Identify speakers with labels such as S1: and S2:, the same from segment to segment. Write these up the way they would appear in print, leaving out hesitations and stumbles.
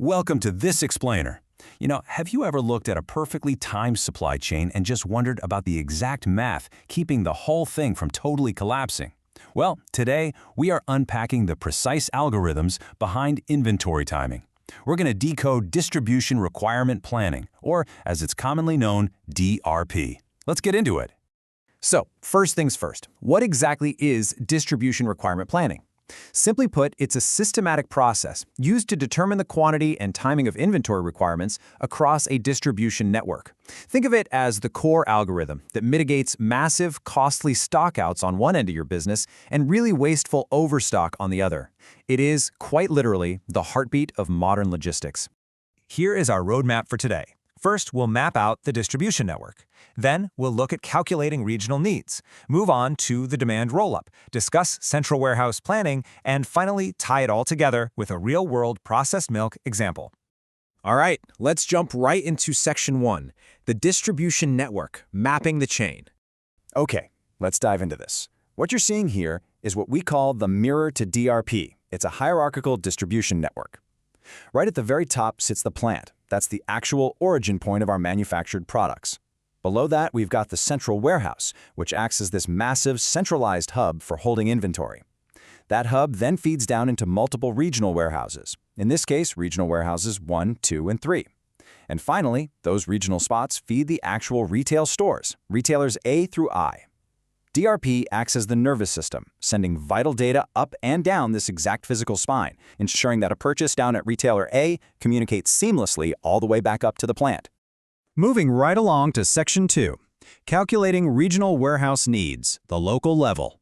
S1: Welcome to This Explainer. Have you ever looked at a perfectly timed supply chain and just wondered about the exact math keeping the whole thing from totally collapsing? Well, today we are unpacking the precise algorithms behind inventory timing. We're going to decode distribution requirement planning, or as it's commonly known, DRP. Let's get into it.
S2: So, first things first, what exactly is distribution requirement planning? Simply put, it's a systematic process used to determine the quantity and timing of inventory requirements across a distribution network. Think of it as the core algorithm that mitigates massive, costly stockouts on one end of your business and really wasteful overstock on the other. It is, quite literally, the heartbeat of modern logistics.
S3: Here is our roadmap for today. First, we'll map out the distribution network. Then, we'll look at calculating regional needs, move on to the demand roll-up, discuss central warehouse planning, and finally tie it all together with a real-world processed milk example.
S2: All right, let's jump right into Section 1, the distribution network, mapping the chain.
S4: Okay, let's dive into this. What you're seeing here is what we call the mirror to DRP. It's a hierarchical distribution network. Right at the very top sits the plant. That's the actual origin point of our manufactured products. Below that, we've got the central warehouse, which acts as this massive centralized hub for holding inventory. That hub then feeds down into multiple regional warehouses. In this case, regional warehouses 1, 2, and 3. And finally, those regional spots feed the actual retail stores, retailers A through I. DRP acts as the nervous system, sending vital data up and down this exact physical spine, ensuring that a purchase down at retailer A communicates seamlessly all the way back up to the plant.
S2: Moving right along to Section 2, calculating regional warehouse needs, the local level.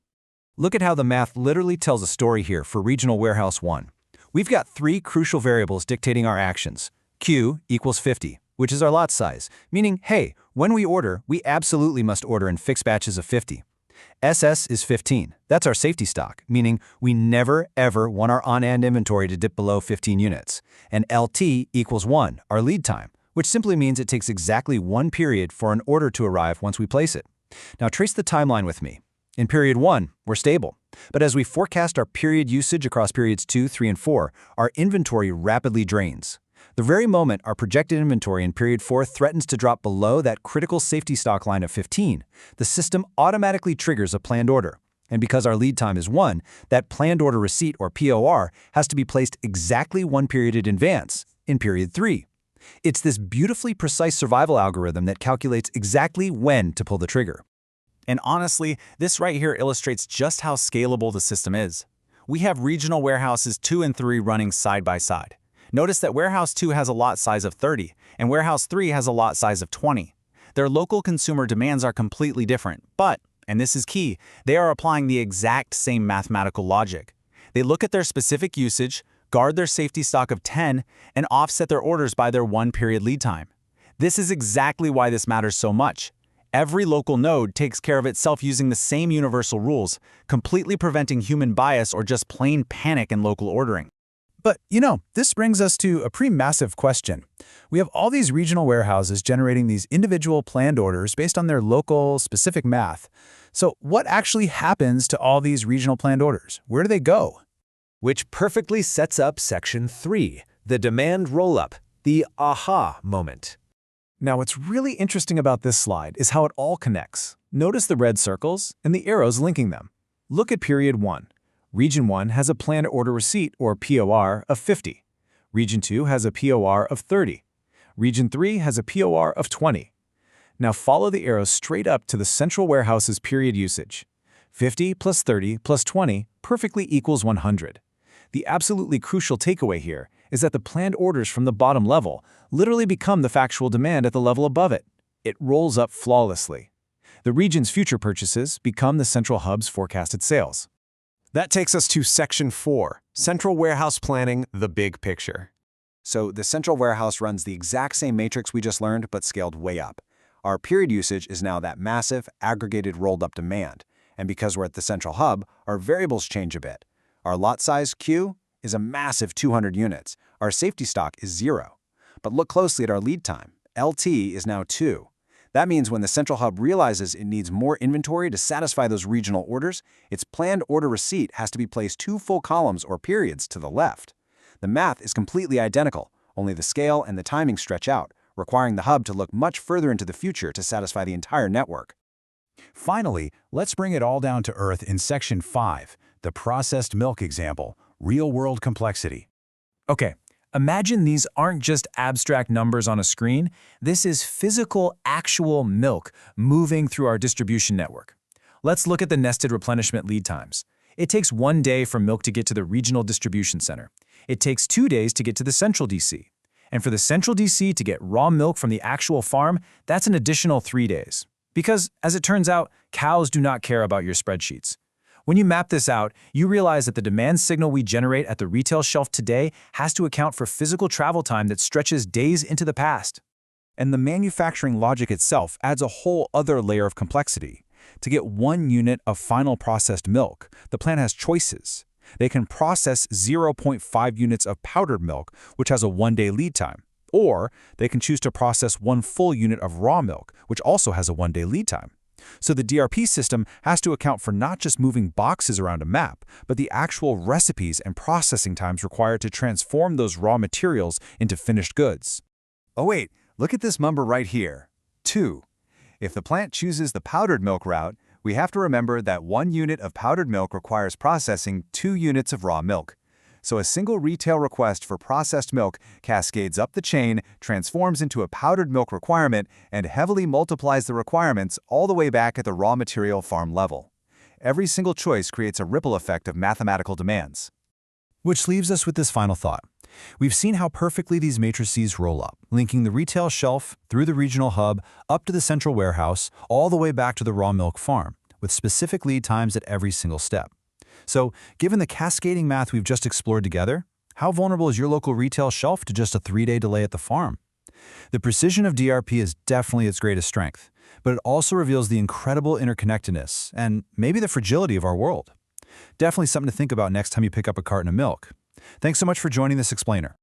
S3: Look at how the math literally tells a story here for regional warehouse 1. We've got 3 crucial variables dictating our actions. Q equals 50, which is our lot size, meaning, hey, when we order, we absolutely must order in fixed batches of 50. SS is 15. That's our safety stock, meaning we never, ever want our on-hand inventory to dip below 15 units. And LT equals 1, our lead time, which simply means it takes exactly 1 period for an order to arrive once we place it. Now trace the timeline with me. In period 1, we're stable. But as we forecast our period usage across periods 2, 3, and 4, our inventory rapidly drains. The very moment our projected inventory in period 4 threatens to drop below that critical safety stock line of 15, the system automatically triggers a planned order. And because our lead time is 1, that planned order receipt, or POR, has to be placed exactly 1 period in advance, in period 3. It's this beautifully precise survival algorithm that calculates exactly when to pull the trigger.
S5: And honestly, this right here illustrates just how scalable the system is. We have regional warehouses 2 and 3 running side by side. Notice that Warehouse 2 has a lot size of 30, and Warehouse 3 has a lot size of 20. Their local consumer demands are completely different, but, and this is key, they are applying the exact same mathematical logic. They look at their specific usage, guard their safety stock of 10, and offset their orders by their 1-period lead time. This is exactly why this matters so much. Every local node takes care of itself using the same universal rules, completely preventing human bias or just plain panic in local ordering.
S6: But, this brings us to a pretty massive question. We have all these regional warehouses generating these individual planned orders based on their local, specific math. So what actually happens to all these regional planned orders? Where do they go?
S3: Which perfectly sets up Section 3, the demand roll-up, the aha moment.
S6: Now, what's really interesting about this slide is how it all connects. Notice the red circles and the arrows linking them. Look at period 1. Region 1 has a planned order receipt, or POR, of 50. Region 2 has a POR of 30. Region 3 has a POR of 20. Now follow the arrows straight up to the central warehouse's period usage. 50 plus 30 plus 20 perfectly equals 100. The absolutely crucial takeaway here is that the planned orders from the bottom level literally become the factual demand at the level above it. It rolls up flawlessly. The region's future purchases become the central hub's forecasted sales.
S7: That takes us to Section 4, Central Warehouse Planning, the Big Picture.
S4: So the central warehouse runs the exact same matrix we just learned, but scaled way up. Our period usage is now that massive, aggregated, rolled-up demand. And because we're at the central hub, our variables change a bit. Our lot size, Q, is a massive 200 units. Our safety stock is 0. But look closely at our lead time. LT is now 2. That means when the central hub realizes it needs more inventory to satisfy those regional orders, its planned order receipt has to be placed 2 full columns or periods to the left. The math is completely identical, only the scale and the timing stretch out, requiring the hub to look much further into the future to satisfy the entire network.
S1: Finally, let's bring it all down to earth in Section 5, the processed milk example, real-world complexity.
S2: Okay, imagine these aren't just abstract numbers on a screen. This is physical, actual milk moving through our distribution network. Let's look at the nested replenishment lead times. It takes 1 day for milk to get to the regional distribution center. It takes 2 days to get to the central DC. And for the central DC to get raw milk from the actual farm, that's an additional 3 days. Because, as it turns out, cows do not care about your spreadsheets. When you map this out, you realize that the demand signal we generate at the retail shelf today has to account for physical travel time that stretches days into the past.
S3: And the manufacturing logic itself adds a whole other layer of complexity. To get 1 unit of final processed milk, the plant has choices. They can process 0.5 units of powdered milk, which has a 1-day lead time. Or they can choose to process 1 full unit of raw milk, which also has a 1-day lead time. So the DRP system has to account for not just moving boxes around a map, but the actual recipes and processing times required to transform those raw materials into finished goods.
S4: Oh wait, look at this number right here, 2. If the plant chooses the powdered milk route, we have to remember that 1 unit of powdered milk requires processing 2 units of raw milk. So a single retail request for processed milk cascades up the chain, transforms into a powdered milk requirement, and heavily multiplies the requirements all the way back at the raw material farm level. Every single choice creates a ripple effect of mathematical demands.
S3: Which leaves us with this final thought. We've seen how perfectly these matrices roll up, linking the retail shelf through the regional hub, up to the central warehouse, all the way back to the raw milk farm, with specific lead times at every single step. So, given the cascading math we've just explored together, how vulnerable is your local retail shelf to just a 3-day delay at the farm? The precision of DRP is definitely its greatest strength, but it also reveals the incredible interconnectedness and maybe the fragility of our world. Definitely something to think about next time you pick up a carton of milk. Thanks so much for joining this explainer.